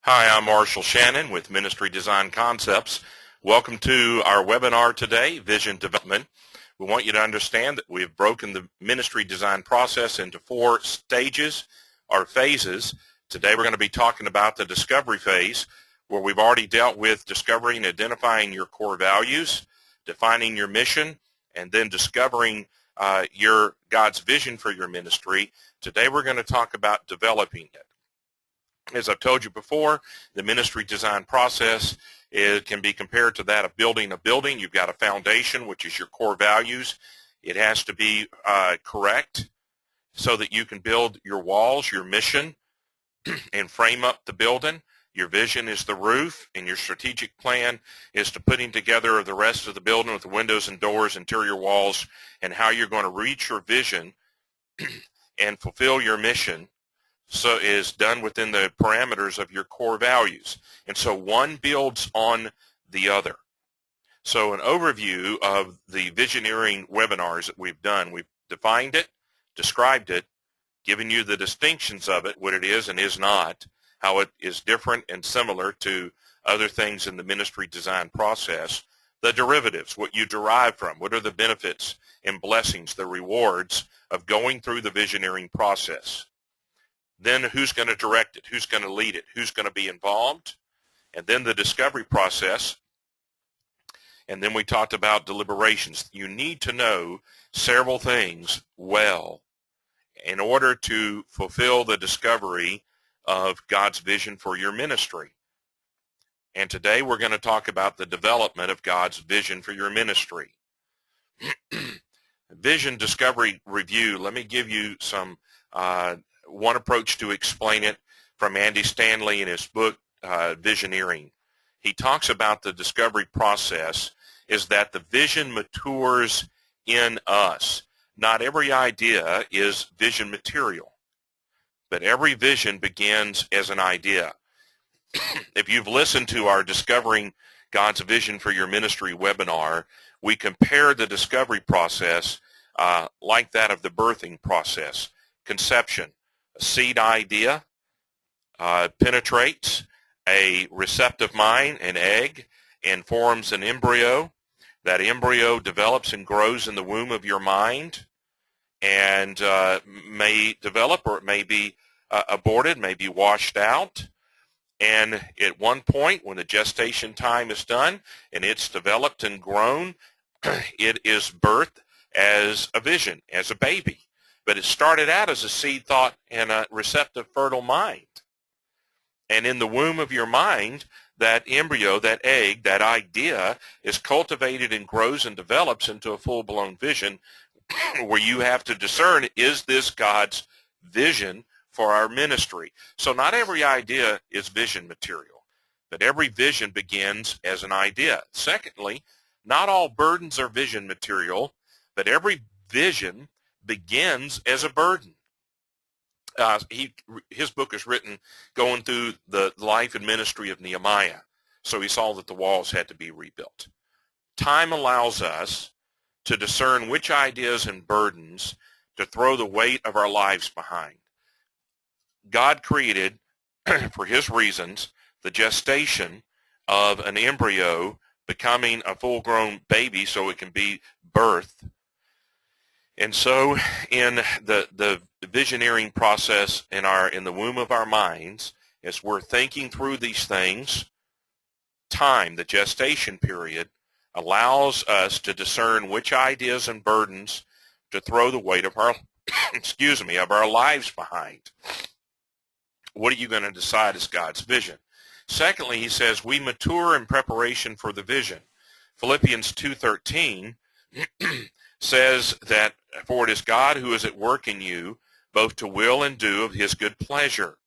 Hi, I'm Marshall Shannon with Ministry Design Concepts. Welcome to our webinar today, Vision Development. We want you to understand that we've broken the ministry design process into 4 stages or phases. Today we're going to be talking about the discovery phase, where we've already dealt with discovering and identifying your core values, defining your mission, and then discovering your God's vision for your ministry. Today we're going to talk about developing it. As I've told you before, the ministry design process can be compared to that of building a building. You've got a foundation, which is your core values. It has to be correct so that you can build your walls, your mission, and frame up the building. Your vision is the roof, and your strategic plan is to putting together the rest of the building with the windows and doors, interior walls, and how you're going to reach your vision and fulfill your mission. So is done within the parameters of your core values. And so one builds on the other. So an overview of the visioneering webinars that we've done, we've defined it, described it, given you the distinctions of it, what it is and is not, how it is different and similar to other things in the ministry design process, the derivatives, what you derive from, what are the benefits and blessings, the rewards of going through the visioneering process. Then who's going to direct it, who's going to lead it, who's going to be involved, and then the discovery process. And then we talked about deliberations. You need to know several things well in order to fulfill the discovery of God's vision for your ministry. And today we're going to talk about the development of God's vision for your ministry. Vision Discovery Review. Let me give you some one approach to explain it from Andy Stanley in his book, Visioneering. He talks about the discovery process is that the vision matures in us. Not every idea is vision material, but every vision begins as an idea. If you've listened to our Discovering God's Vision for Your Ministry webinar, we compare the discovery process like that of the birthing process. Conception. A seed idea penetrates a receptive mind, an egg, and forms an embryo. That embryo develops and grows in the womb of your mind and may develop, or it may be aborted, may be washed out. And at one point, when the gestation time is done and it's developed and grown, it is birthed as a vision, as a baby. But it started out as a seed thought and a receptive, fertile mind. And in the womb of your mind, that embryo, that egg, that idea is cultivated and grows and develops into a full-blown vision where you have to discern, is this God's vision for our ministry? So not every idea is vision material, but every vision begins as an idea. Secondly, not all burdens are vision material, but every vision begins as a burden. His book is written going through the life and ministry of Nehemiah. So he saw that the walls had to be rebuilt. Time allows us to discern which ideas and burdens to throw the weight of our lives behind. God created, for his reasons, the gestation of an embryo becoming a full-grown baby so it can be birthed. And so in the visioneering process in the womb of our minds, as we're thinking through these things, time, the gestation period, allows us to discern which ideas and burdens to throw the weight of our of our lives behind. What are you going to decide is God's vision? Secondly, he says, we mature in preparation for the vision. Philippians 2:13 says that, for it is God who is at work in you, both to will and do of his good pleasure.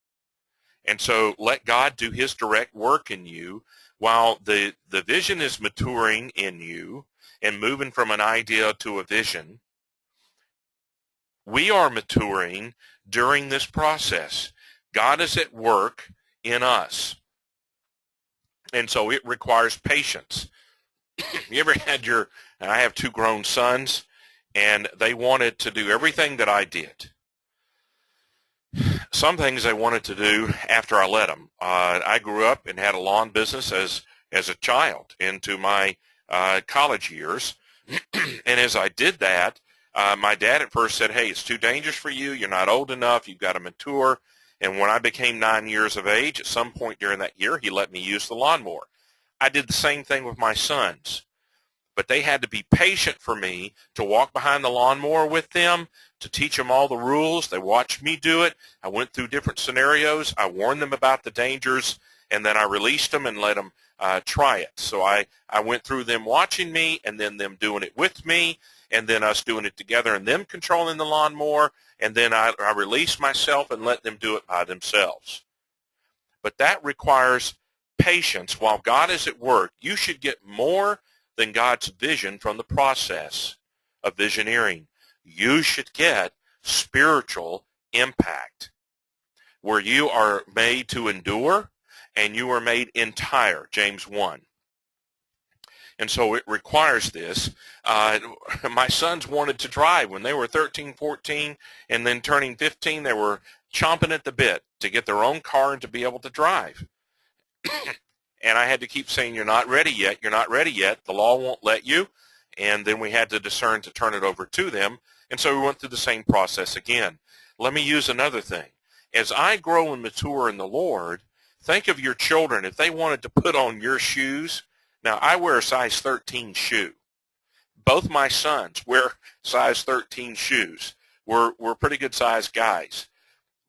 And so let God do his direct work in you while the vision is maturing in you and moving from an idea to a vision. We are maturing during this process. God is at work in us. And so it requires patience. You ever had and I have 2 grown sons, and they wanted to do everything that I did. some things they wanted to do after I let them. I grew up and had a lawn business as a child into my college years. And as I did that, my dad at first said, hey, it's too dangerous for you. You're not old enough. You've got to mature. And when I became 9 years of age, at some point during that year, he let me use the lawnmower. I did the same thing with my sons. But they had to be patient for me to walk behind the lawnmower with them, to teach them all the rules. They watched me do it. I went through different scenarios. I warned them about the dangers, and then I released them and let them try it. So I went through them watching me, and then them doing it with me, and then us doing it together and them controlling the lawnmower, and then I released myself and let them do it by themselves. But that requires patience. While God is at work, you should get more than God's vision from the process of visioneering. You should get spiritual impact, where you are made to endure and you are made entire, James 1. And so it requires this. My sons wanted to drive when they were 13, 14, and then turning 15, they were chomping at the bit to get their own car and to be able to drive. And I had to keep saying, you're not ready yet, you're not ready yet, the law won't let you. And then we had to discern to turn it over to them. And so we went through the same process again. Let me use another thing. As I grow and mature in the Lord, think of your children. If they wanted to put on your shoes, now I wear a size 13 shoe. Both my sons wear size 13 shoes. We're pretty good sized guys.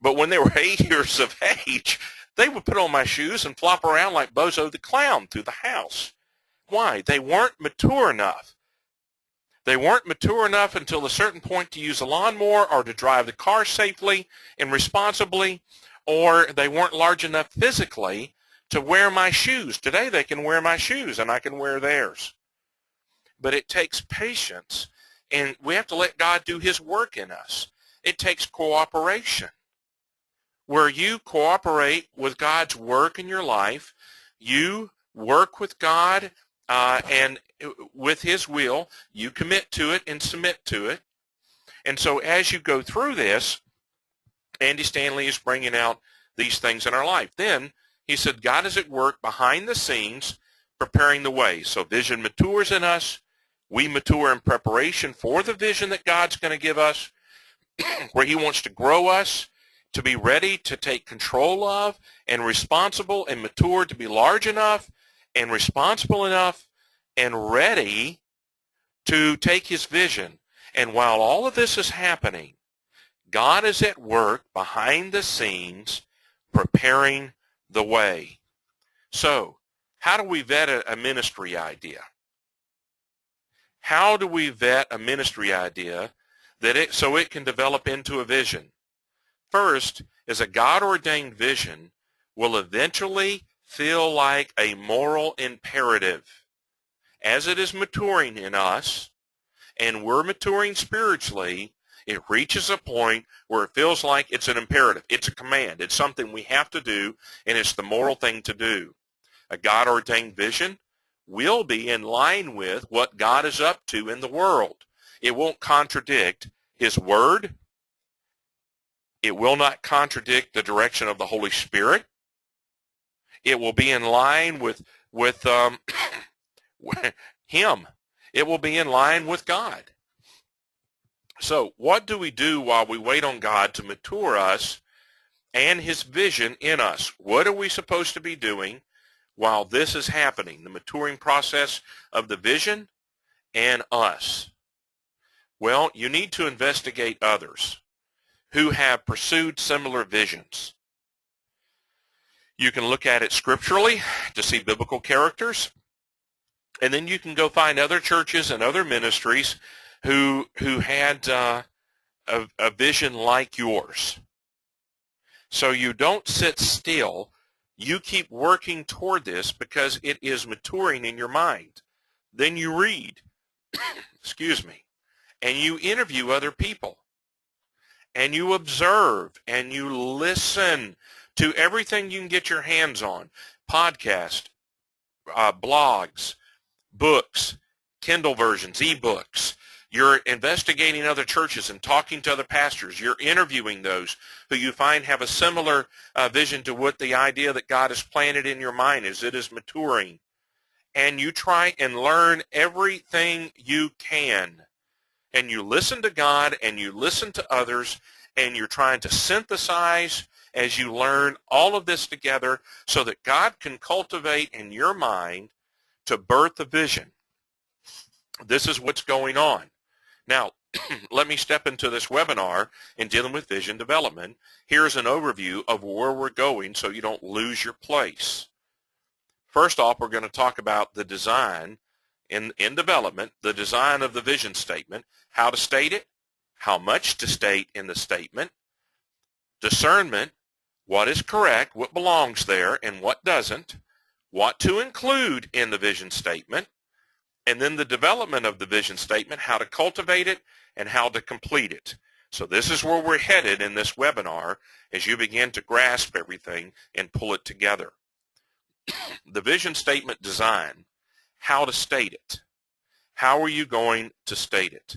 But when they were 8 years of age, they would put on my shoes and flop around like Bozo the Clown through the house. Why? They weren't mature enough. They weren't mature enough until a certain point to use a lawnmower or to drive the car safely and responsibly, or they weren't large enough physically to wear my shoes. Today they can wear my shoes and I can wear theirs. But it takes patience, and we have to let God do his work in us. It takes cooperation. Where you cooperate with God's work in your life, you work with God and with his will, you commit to it and submit to it. And so as you go through this, Andy Stanley is bringing out these things in our life. Then he said, God is at work behind the scenes preparing the way. So vision matures in us. We mature in preparation for the vision that God's going to give us, where he wants to grow us, to be ready to take control of and responsible and mature to be large enough and responsible enough and ready to take his vision. And while all of this is happening, God is at work behind the scenes preparing the way. So, how do we vet a ministry idea? How do we vet a ministry idea so it can develop into a vision? First, is a God-ordained vision will eventually feel like a moral imperative. As it is maturing in us, and we're maturing spiritually, it reaches a point where it feels like it's an imperative. It's a command. It's something we have to do, and it's the moral thing to do. A God-ordained vision will be in line with what God is up to in the world. It won't contradict his word. It will not contradict the direction of the Holy Spirit. It will be in line with him. It will be in line with God. So what do we do while we wait on God to mature us and his vision in us? What are we supposed to be doing while this is happening, the maturing process of the vision and us? Well, you need to investigate others who have pursued similar visions. You can look at it scripturally to see biblical characters, and then you can go find other churches and other ministries who had a vision like yours. So you don't sit still. You keep working toward this because it is maturing in your mind. Then you read, excuse me, and you interview other people. And you observe and you listen to everything you can get your hands on. Podcasts, blogs, books, Kindle versions, ebooks, You're investigating other churches and talking to other pastors. You're interviewing those who you find have a similar vision to what the idea that God has planted in your mind is. It is maturing. And you try and learn everything you can. And you listen to God and you listen to others, and you're trying to synthesize as you learn all of this together so that God can cultivate in your mind to birth a vision. This is what's going on. Now, let me step into this webinar in dealing with vision development. Here's an overview of where we're going so you don't lose your place. First off, we're going to talk about the design in development, the design of the vision statement, how to state it, how much to state in the statement, discernment, what is correct, what belongs there, and what doesn't, what to include in the vision statement, and then the development of the vision statement, how to cultivate it, and how to complete it. So this is where we're headed in this webinar as you begin to grasp everything and pull it together. The vision statement design, how to state it. How are you going to state it?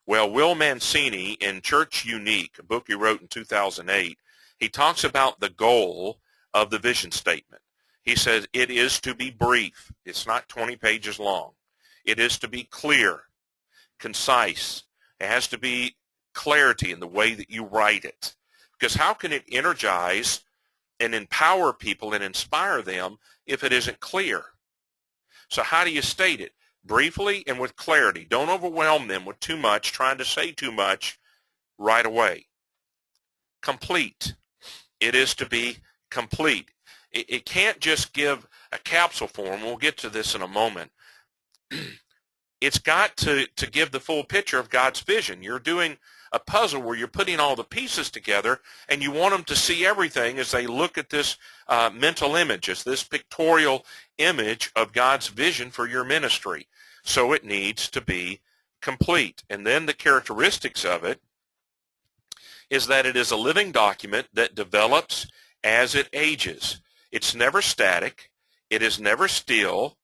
Well, Will Mancini in Church Unique, a book he wrote in 2008, he talks about the goal of the vision statement. He says it is to be brief. It's not 20 pages long. It is to be clear, concise. It has to be clarity in the way that you write it. Because how can it energize and empower people and inspire them if it isn't clear? So how do you state it? Briefly and with clarity. Don't overwhelm them with too much, trying to say too much right away. Complete. It is to be complete. It can't just give a capsule form. We'll get to this in a moment. It's got to give the full picture of God's vision. You're doing a puzzle where you're putting all the pieces together, and you want them to see everything as they look at this mental image, as this pictorial image of God's vision for your ministry. So it needs to be complete. And then the characteristics of it is that it is a living document that develops as it ages. It's never static. It is never still.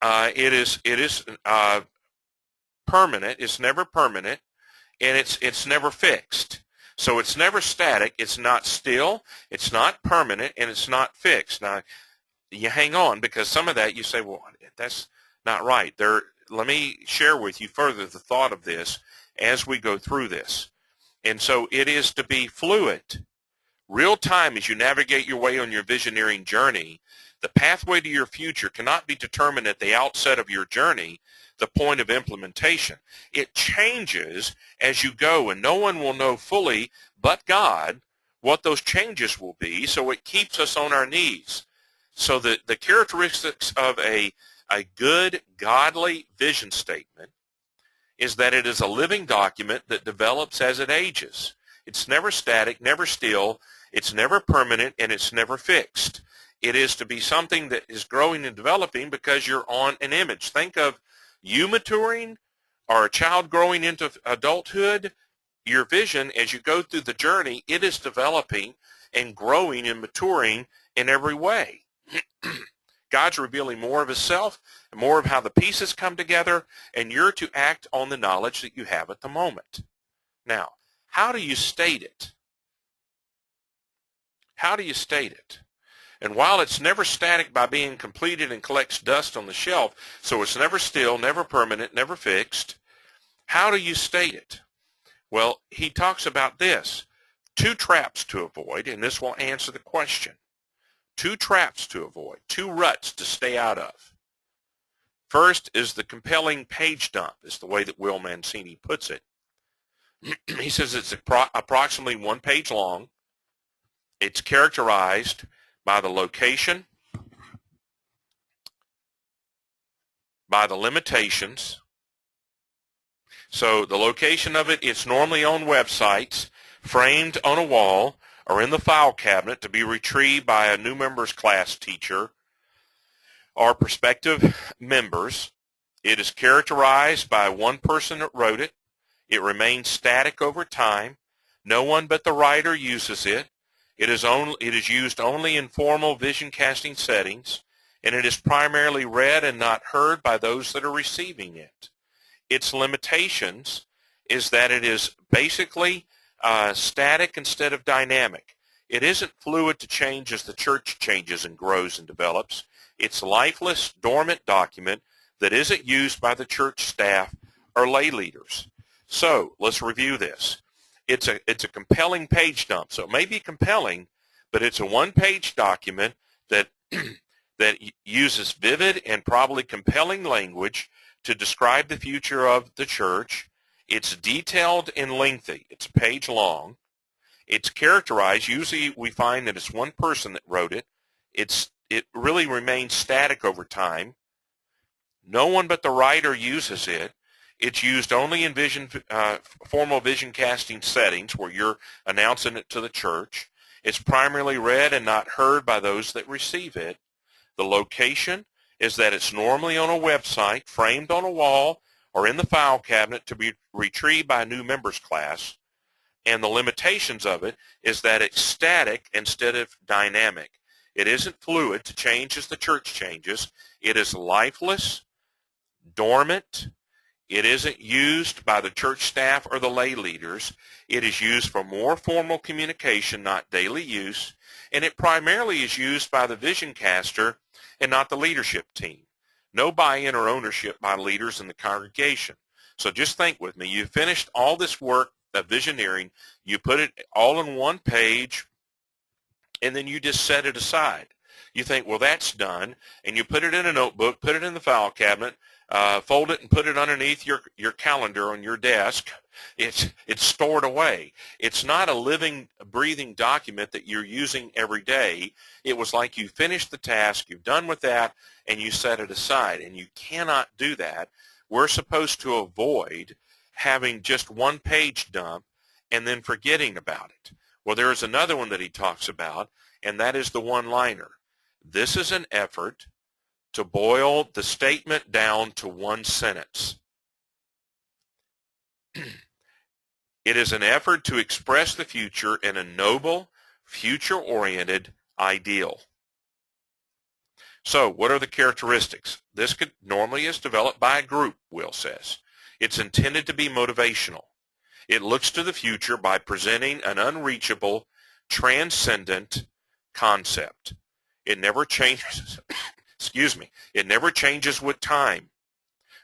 It is permanent. It's never permanent. And it's never fixed. So it's never static, it's not still, it's not permanent, and it's not fixed. Now, you hang on, because some of that you say, well, that's not right. Let me share with you further the thought of this as we go through this. And so it is to be fluid. Real time as you navigate your way on your visioneering journey. The pathway to your future cannot be determined at the outset of your journey, the point of implementation. It changes as you go, and no one will know fully but God what those changes will be, so it keeps us on our knees. So the characteristics of a good, godly vision statement is that it is a living document that develops as it ages. It's never static, never still, it's never permanent, and it's never fixed. It is to be something that is growing and developing because you're on an image. Think of you maturing or a child growing into adulthood. Your vision, as you go through the journey, it is developing and growing and maturing in every way. God's revealing more of himself and more of how the pieces come together, and you're to act on the knowledge that you have at the moment. Now, how do you state it? How do you state it? And while it's never static by being completed and collects dust on the shelf, so it's never still, never permanent, never fixed, how do you state it? Well, he talks about this. 2 traps to avoid, and this will answer the question. 2 traps to avoid, 2 ruts to stay out of. First is the compelling page dump, is the way that Will Mancini puts it. He says it's approximately 1 page long. It's characterized by the location, by the limitations. So the location of it's normally on websites, framed on a wall, or in the file cabinet to be retrieved by a new members class teacher or prospective members. It is characterized by one person that wrote it. It remains static over time. No one but the writer uses it. It is used only in formal vision casting settings, and it is primarily read and not heard by those that are receiving it. Its limitations is that it is basically static instead of dynamic. It isn't fluid to change as the church changes and grows and develops. It's a lifeless, dormant document that isn't used by the church staff or lay leaders. So let's review this. It's a compelling page dump. So it may be compelling, but it's a one-page document that that uses vivid and probably compelling language to describe the future of the church. It's detailed and lengthy. It's a page long. It's characterized. Usually we find that it's one person that wrote it. It really remains static over time. No one but the writer uses it. It's used only in formal vision casting settings where you're announcing it to the church. It's primarily read and not heard by those that receive it. The location is that it's normally on a website, framed on a wall, or in the file cabinet to be retrieved by a new members class. And the limitations of it is that it's static instead of dynamic. It isn't fluid to change as the church changes. It is lifeless, dormant. It isn't used by the church staff or the lay leaders. It is used for more formal communication, not daily use. And it primarily is used by the vision caster and not the leadership team. No buy-in or ownership by leaders in the congregation. So just think with me. You finished all this work of visioneering. You put it all in one page, and then you just set it aside. You think, well, that's done, and you put it in a notebook, put it in the file cabinet, fold it and put it underneath your calendar on your desk. It's stored away. It's not a living, breathing document that you're using every day. It was like you finished the task, you've done with that, and you set it aside. And you cannot do that. We're supposed to avoid having just one page dump and then forgetting about it. Well, there is another one that he talks about, and that is the one-liner. This is an effort to boil the statement down to one sentence. It is an effort to express the future in a noble, future-oriented ideal. So what are the characteristics? This normally is developed by a group, Will says. It's intended to be motivational. It looks to the future by presenting an unreachable, transcendent concept. It never changes. Excuse me. It never changes with time.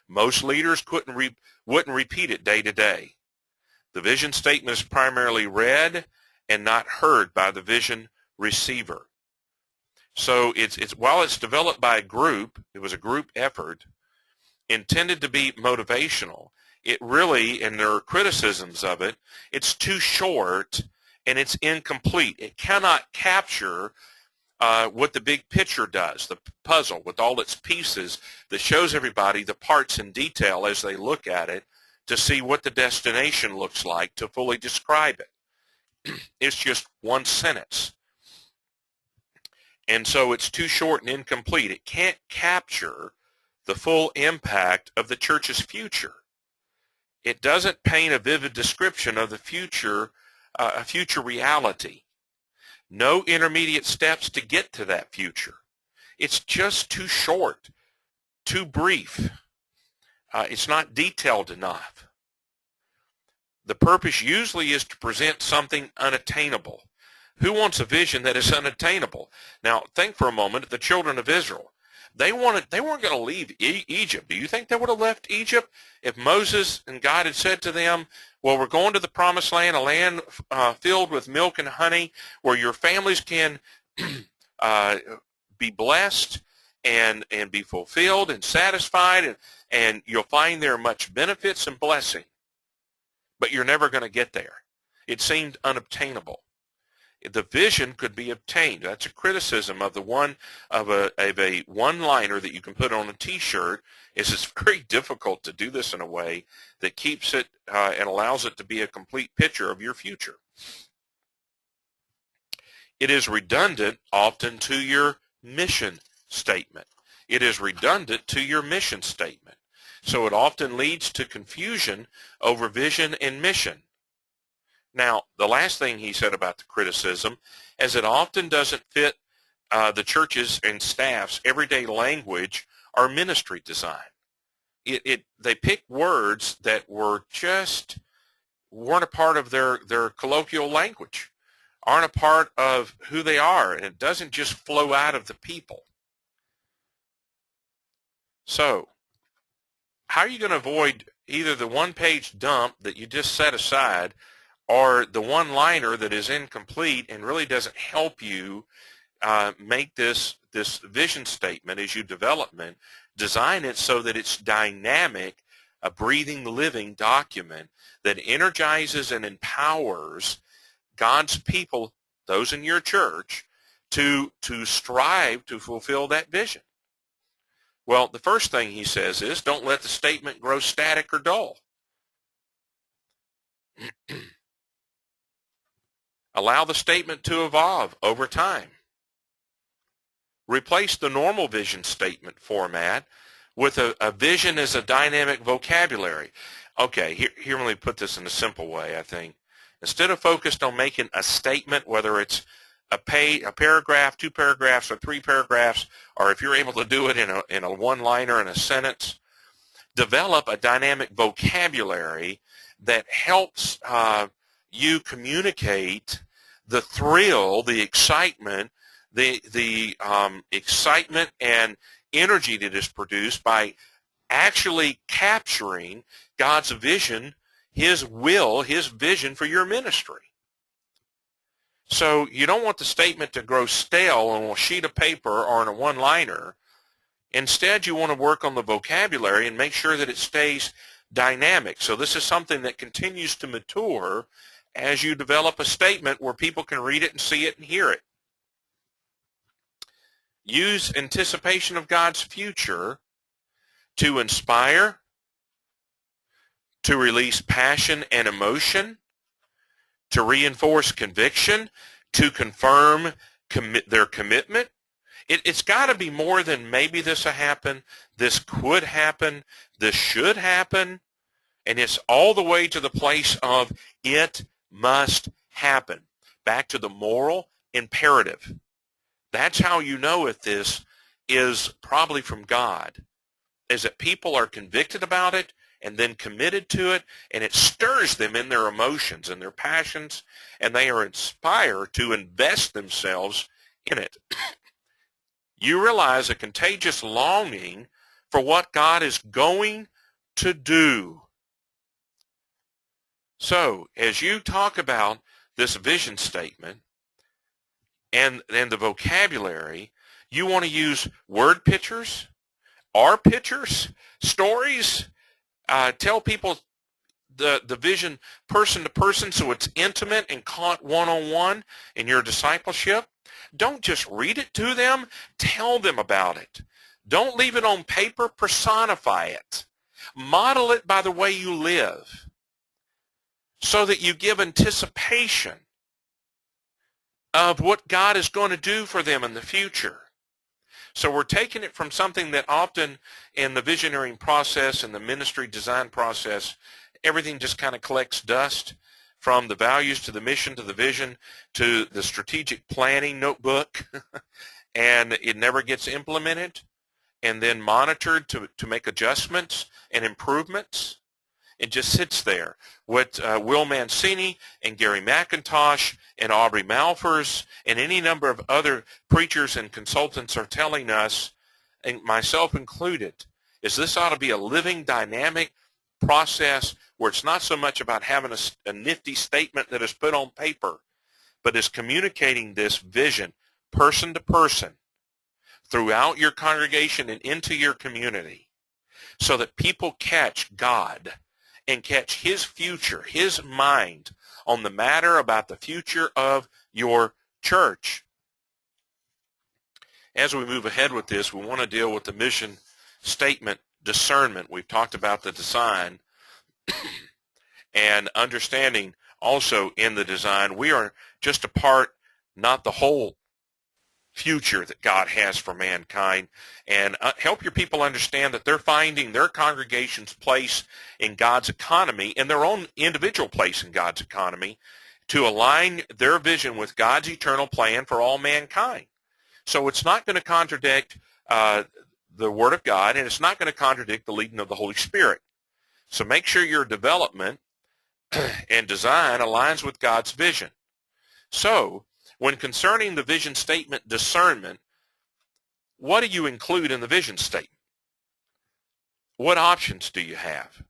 Most leaders wouldn't repeat it day to day. The vision statement is primarily read and not heard by the vision receiver. So while it's developed by a group, it was a group effort intended to be motivational. It really, and there are criticisms of it, it's too short and it's incomplete. It cannot capture what the big picture does, the puzzle with all its pieces that shows everybody the parts in detail as they look at it to see what the destination looks like to fully describe it. It's just one sentence. And so it's too short and incomplete. It can't capture the full impact of the church's future. It doesn't paint a vivid description of the future, a future reality. No intermediate steps to get to that future. It's just too short, too brief. It's not detailed enough. The purpose usually is to present something unattainable. Who wants a vision that is unattainable? Now, think for a moment of the children of Israel. They weren't going to leave Egypt. Do you think they would have left Egypt if Moses and God had said to them, well, we're going to the promised land, a land filled with milk and honey, where your families can be blessed and be fulfilled and satisfied, and you'll find there much benefits and blessing. But you're never going to get there. It seemed unobtainable. The vision could be obtained. That's a criticism of a one-liner that you can put on a T-shirt. It's very difficult to do this in a way that keeps it and allows it to be a complete picture of your future. It is redundant often to your mission statement. It is redundant to your mission statement. So it often leads to confusion over vision and mission. Now, the last thing he said about the criticism is it often doesn't fit the church's and staff's everyday language or ministry design. they picked words that weren't a part of their colloquial language, aren't a part of who they are, and it doesn't just flow out of the people. So how are you going to avoid either the one-page dump that you just set aside or the one-liner that is incomplete and really doesn't help you make this vision statement as you design it so that it's dynamic, a breathing, living document that energizes and empowers God's people, those in your church, to strive to fulfill that vision? Well, the first thing he says is, don't let the statement grow static or dull. Allow the statement to evolve over time. Replace the normal vision statement format with a vision as a dynamic vocabulary. Okay, here let me put this in a simple way, I think. Instead of focused on making a statement, whether it's a paragraph, 2 paragraphs, or 3 paragraphs, or if you're able to do it in a one-liner in a sentence, develop a dynamic vocabulary that helps you communicate the thrill, the excitement, the excitement and energy that is produced by actually capturing God's vision, His will, His vision for your ministry. So you don't want the statement to grow stale on a sheet of paper or in a one-liner. Instead, you want to work on the vocabulary and make sure that it stays dynamic. So this is something that continues to mature as you develop a statement where people can read it and see it and hear it. Use anticipation of God's future to inspire, to release passion and emotion, to reinforce conviction, to confirm their commitment. It's got to be more than maybe this will happen, this could happen, this should happen, and it's all the way to the place of it must happen. Back to the moral imperative. That's how you know if this is probably from God, is that people are convicted about it and then committed to it, and it stirs them in their emotions and their passions, and they are inspired to invest themselves in it. You realize a contagious longing for what God is going to do. So, as you talk about this vision statement and the vocabulary, you want to use word pictures, our pictures, stories. Tell people the vision person to person so it's intimate and caught one-on-one in your discipleship. Don't just read it to them. Tell them about it. Don't leave it on paper. Personify it. Model it by the way you live so that you give anticipation of what God is going to do for them in the future. So we're taking it from something that often in the visioneering process and the ministry design process, everything just kind of collects dust, from the values to the mission to the vision to the strategic planning notebook, and it never gets implemented and then monitored to make adjustments and improvements. It just sits there. What Will Mancini and Gary McIntosh and Aubrey Malphurs and any number of other preachers and consultants are telling us, and myself included, is this ought to be a living, dynamic process where it's not so much about having a nifty statement that is put on paper, but is communicating this vision person to person throughout your congregation and into your community so that people catch God and catch His future, His mind on the matter about the future of your church. As we move ahead with this, we want to deal with the mission statement discernment. We've talked about the design and understanding also in the design. We are just a part, not the whole future that God has for mankind, and help your people understand that they're finding their congregation's place in God's economy and their own individual place in God's economy to align their vision with God's eternal plan for all mankind. So it's not going to contradict the Word of God, and it's not going to contradict the leading of the Holy Spirit. So make sure your development and design aligns with God's vision. So when concerning the vision statement discernment, what do you include in the vision statement? What options do you have?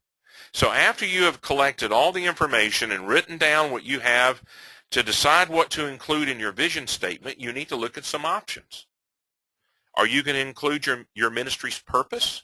So after you have collected all the information and written down what you have to decide what to include in your vision statement, you need to look at some options. Are you going to include your ministry's purpose?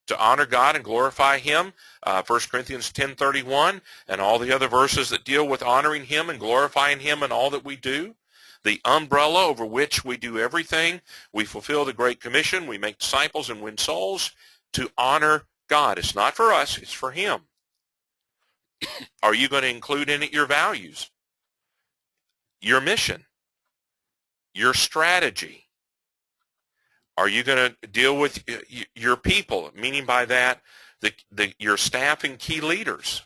To honor God and glorify Him, 1 Corinthians 10:31, and all the other verses that deal with honoring Him and glorifying Him in all that we do. The umbrella over which we do everything. We fulfill the Great Commission. We make disciples and win souls to honor God. It's not for us, it's for Him. Are you going to include in it your values, your mission, your strategy? Are you going to deal with your people, meaning by that your staff and key leaders?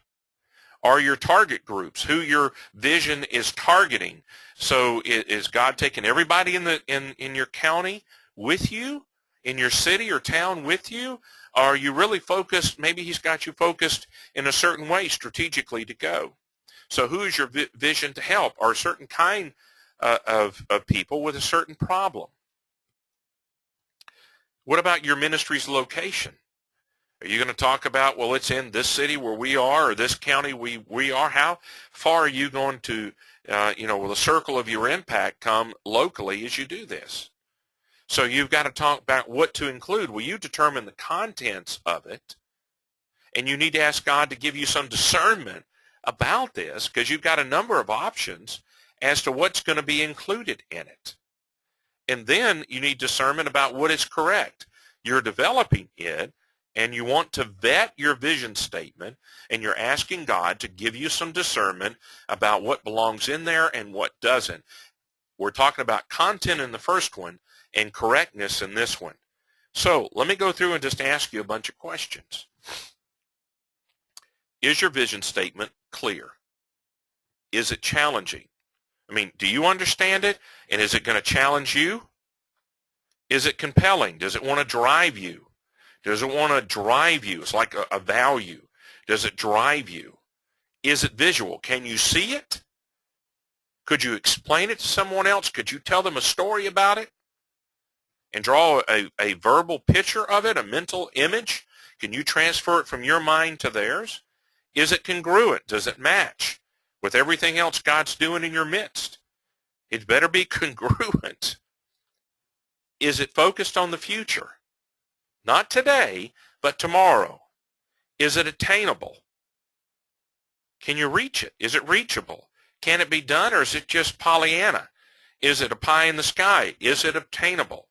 Are your target groups, who your vision is targeting? So is God taking everybody in your county with you, in your city or town with you? Are you really focused? Maybe He's got you focused in a certain way strategically to go. So who is your vision to help? Or a certain kind of people with a certain problem? What about your ministry's location? Are you going to talk about, well, it's in this city where we are or this county we are? How far are you going to, will the circle of your impact come locally as you do this? So you've got to talk about what to include. Well, you determine the contents of it, and you need to ask God to give you some discernment about this because you've got a number of options as to what's going to be included in it. And then you need discernment about what is correct. You're developing it, and you want to vet your vision statement, and you're asking God to give you some discernment about what belongs in there and what doesn't. We're talking about content in the first one and correctness in this one. So let me go through and just ask you a bunch of questions. Is your vision statement clear? Is it challenging? I mean, do you understand it? And is it going to challenge you? Is it compelling? Does it want to drive you? Does it want to drive you? It's like a value. Does it drive you? Is it visual? Can you see it? Could you explain it to someone else? Could you tell them a story about it and draw a verbal picture of it, a mental image? Can you transfer it from your mind to theirs? Is it congruent? Does it match with everything else God's doing in your midst? It better be congruent. Is it focused on the future? Not today, but tomorrow. Is it attainable? Can you reach it? Is it reachable? Can it be done, or is it just Pollyanna? Is it a pie in the sky? Is it obtainable?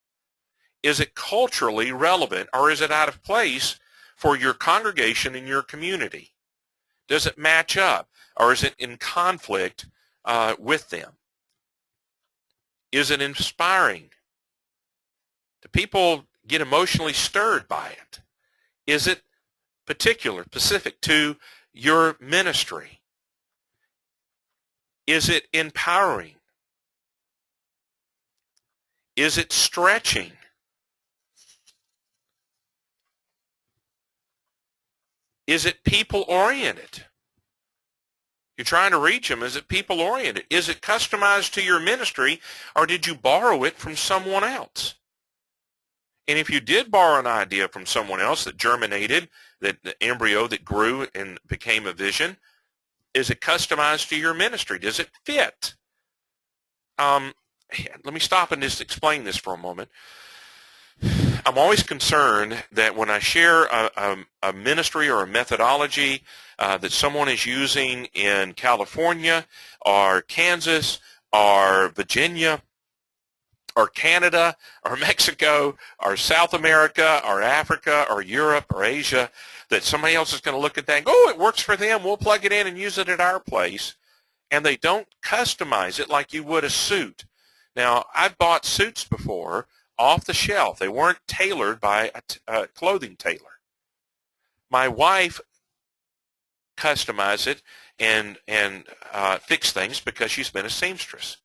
Is it culturally relevant, or is it out of place for your congregation and your community? Does it match up, or is it in conflict with them? Is it inspiring? Do people get emotionally stirred by it? Is it specific to your ministry? Is it empowering? Is it stretching? Is it people-oriented? You're trying to reach them. Is it people-oriented? Is it customized to your ministry, or did you borrow it from someone else? And if you did borrow an idea from someone else that germinated, that the embryo that grew and became a vision, is it customized to your ministry? Does it fit? Let me stop and just explain this for a moment. I'm always concerned that when I share a ministry or a methodology that someone is using in California or Kansas or Virginia or Canada or Mexico or South America or Africa or Europe or Asia, that somebody else is going to look at that and go, oh, it works for them, we'll plug it in and use it at our place. And they don't customize it like you would a suit. Now, I've bought suits before off the shelf. They weren't tailored by a clothing tailor. My wife customized it and fixed things because she's been a seamstress.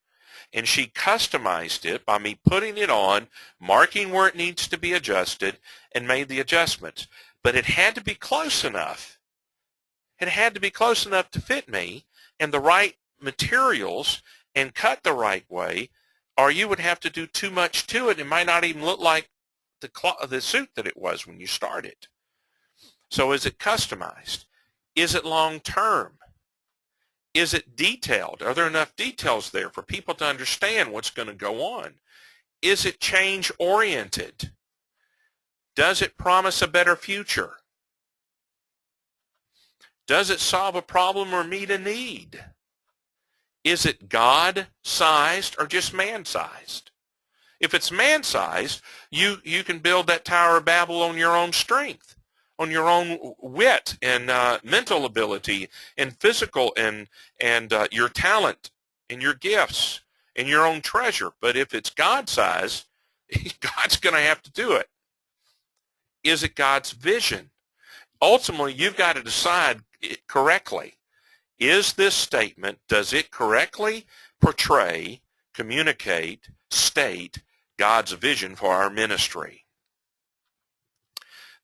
and she customized it by me putting it on, marking where it needs to be adjusted, and made the adjustments. But it had to be close enough. It had to be close enough to fit me and the right materials and cut the right way, or you would have to do too much to it. It might not even look like the suit that it was when you started. So is it customized? Is it long-term? Is it detailed? Are there enough details there for people to understand what's going to go on? Is it change-oriented? Does it promise a better future? Does it solve a problem or meet a need? Is it God-sized or just man-sized? If it's man-sized, you can build that Tower of Babel on your own strength, on your own wit and mental ability and physical and your talent and your gifts and your own treasure. But if it's God-sized, God's going to have to do it. Is it God's vision? Ultimately, you've got to decide it correctly. Is this statement, does it correctly portray, communicate, state God's vision for our ministry?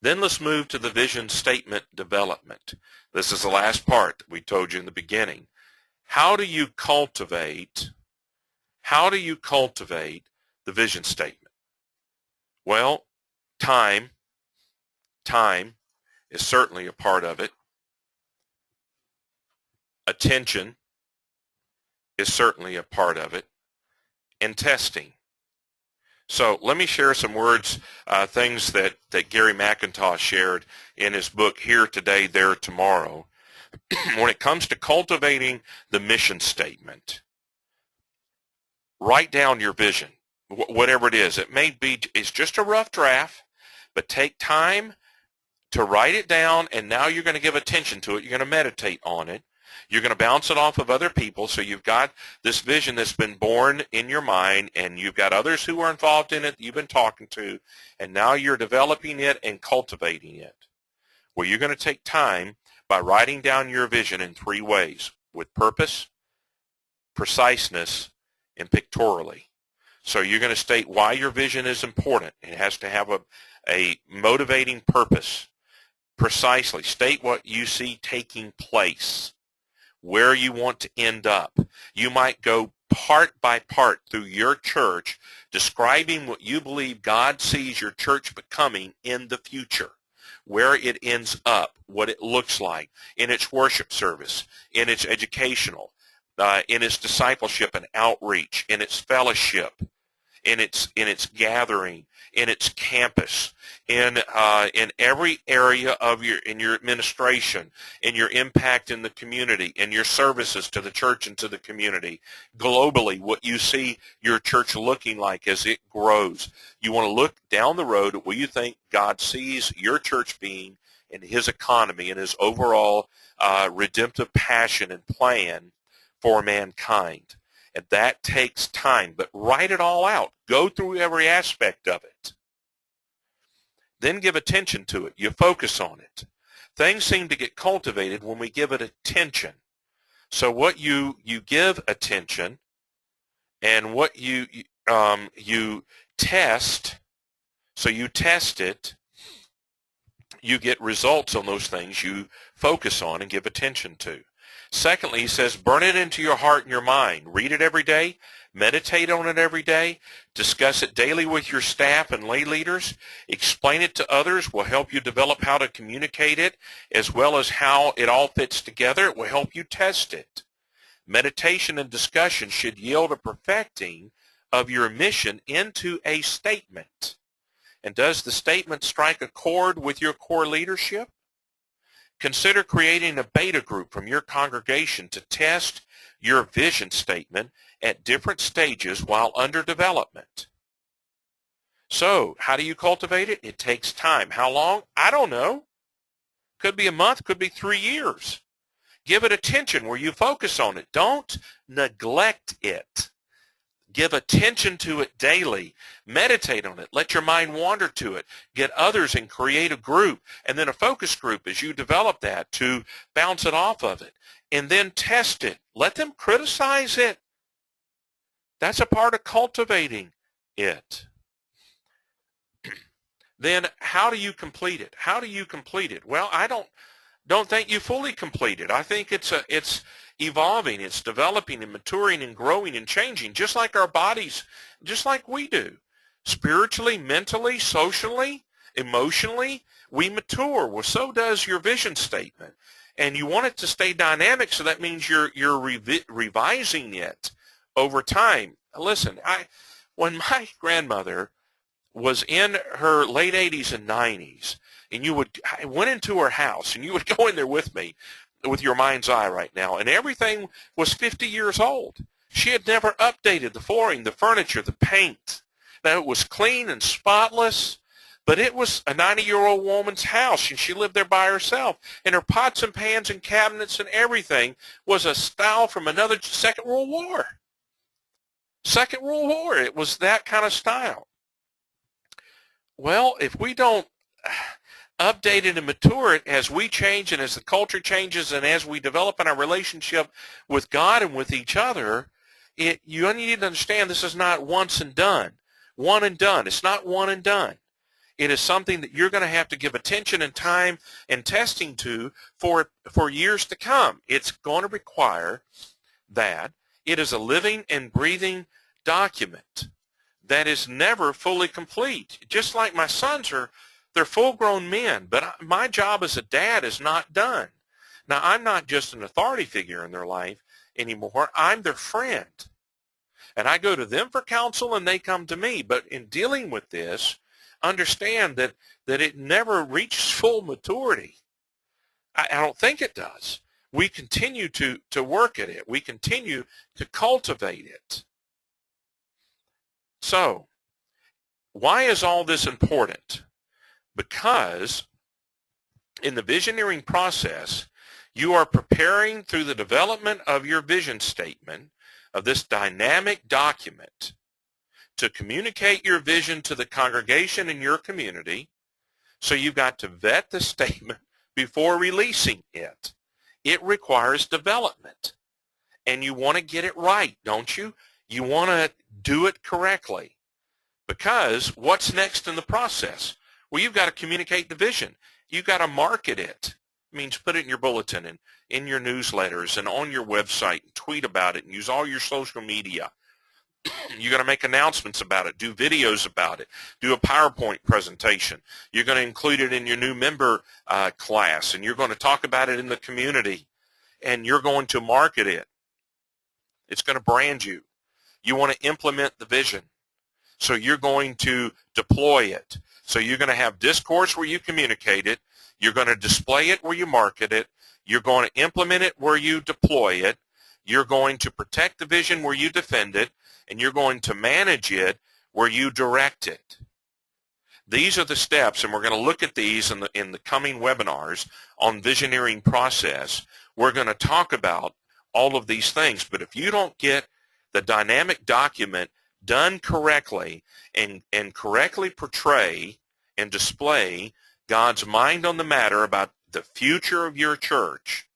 Then let's move to the vision statement development. This is the last part that we told you in the beginning. How do you cultivate the vision statement? Well, time is certainly a part of it. Attention is certainly a part of it. And testing. So let me share some words, things that Gary McIntosh shared in his book, Here Today, There Tomorrow. When it comes to cultivating the mission statement, write down your vision, whatever it is. It may be, it's just a rough draft, but take time to write it down, and now you're going to give attention to it. You're going to meditate on it. You're going to bounce it off of other people, so you've got this vision that's been born in your mind, and you've got others who are involved in it that you've been talking to, and now you're developing it and cultivating it. Well, you're going to take time by writing down your vision in 3 ways: with purpose, preciseness, and pictorially. So you're going to state why your vision is important. It has to have a motivating purpose. Precisely, state what you see taking place, where you want to end up. You might go part by part through your church, describing what you believe God sees your church becoming in the future, where it ends up, what it looks like in its worship service, in its educational, in its discipleship and outreach, in its fellowship, in its gathering, in its campus, in every area of your administration, in your impact in the community, in your services to the church and to the community, globally, what you see your church looking like as it grows. You want to look down the road at where you think God sees your church being in his economy and his overall redemptive passion and plan for mankind. And that takes time, but write it all out. Go through every aspect of it. Then give attention to it. You focus on it. Things seem to get cultivated when we give it attention. So what you give attention and what you test, so you test it, you get results on those things you focus on and give attention to. Secondly, he says, burn it into your heart and your mind. Read it every day. Meditate on it every day. Discuss it daily with your staff and lay leaders. Explain it to others. Will help you develop how to communicate it, as well as how it all fits together. It will help you test it. Meditation and discussion should yield a perfecting of your mission into a statement. And does the statement strike a chord with your core leadership? Consider creating a beta group from your congregation to test your vision statement at different stages while under development. So, how do you cultivate it? It takes time. How long? I don't know. Could be a month, could be 3 years. Give it attention where you focus on it. Don't neglect it. Give attention to it daily. Meditate on it. Let your mind wander to it. Get others and create a group, and then a focus group as you develop that to bounce it off of it. And then test it. Let them criticize it. That's a part of cultivating it. Then how do you complete it? How do you complete it? Well, I don't think you fully complete it. I think it's evolving, it's developing and maturing and growing and changing, just like our bodies, just like we do. Spiritually, mentally, socially, emotionally, we mature. Well, so does your vision statement. And you want it to stay dynamic, so that means you're revising it over time. Listen, when my grandmother was in her late 80s and 90s, and I went into her house, and you would go in there with me, with your mind's eye right now, and everything was 50 years old. She had never updated the flooring, the furniture, the paint. Now, it was clean and spotless, but it was a 90-year-old woman's house, and she lived there by herself. And her pots and pans and cabinets and everything was a style from another Second World War. Second World War, it was that kind of style. Well, if we don't update it and mature it as we change and as the culture changes and as we develop in our relationship with God and with each other, you need to understand this is not once and done. One and done. It's not one and done. It is something that you're going to have to give attention and time and testing to for years to come. It's going to require that it is a living and breathing document that is never fully complete. Just like my sons they're full-grown men, but my job as a dad is not done. Now, I'm not just an authority figure in their life anymore. I'm their friend. And I go to them for counsel, and they come to me. But in dealing with this, understand that it never reaches full maturity. I don't think it does. We continue to work at it. We continue to cultivate it. So, why is all this important? Because in the visioneering process, you are preparing through the development of your vision statement, of this dynamic document, to communicate your vision to the congregation in your community. So you've got to vet the statement before releasing it. It requires development. And you want to get it right, don't you? You want to do it correctly. Because what's next in the process? Well, you've got to communicate the vision. You've got to market it. It means put it in your bulletin and in your newsletters and on your website, and tweet about it and use all your social media. You're going to make announcements about it, do videos about it, do a PowerPoint presentation. You're going to include it in your new member class, and you're going to talk about it in the community, and you're going to market it. It's going to brand you. You want to implement the vision, so you're going to deploy it. So you're going to have discourse where you communicate it. You're going to display it where you market it. You're going to implement it where you deploy it. You're going to protect the vision where you defend it. And you're going to manage it where you direct it. These are the steps, and we're going to look at these in the coming webinars on visioneering process. We're going to talk about all of these things. But if you don't get the dynamic document done correctly and correctly portray and display God's mind on the matter about the future of your church,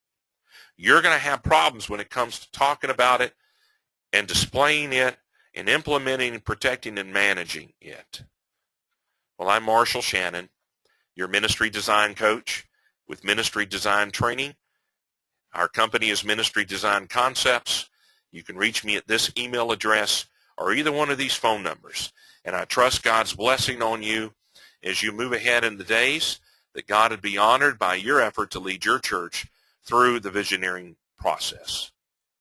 you're going to have problems when it comes to talking about it and displaying it and implementing and protecting and managing it. Well, I'm Marshall Shannon, your ministry design coach with Ministry Design Training. Our company is Ministry Design Concepts. You can reach me at this email address or either one of these phone numbers. And I trust God's blessing on you as you move ahead in the days, that God would be honored by your effort to lead your church through the visioneering process.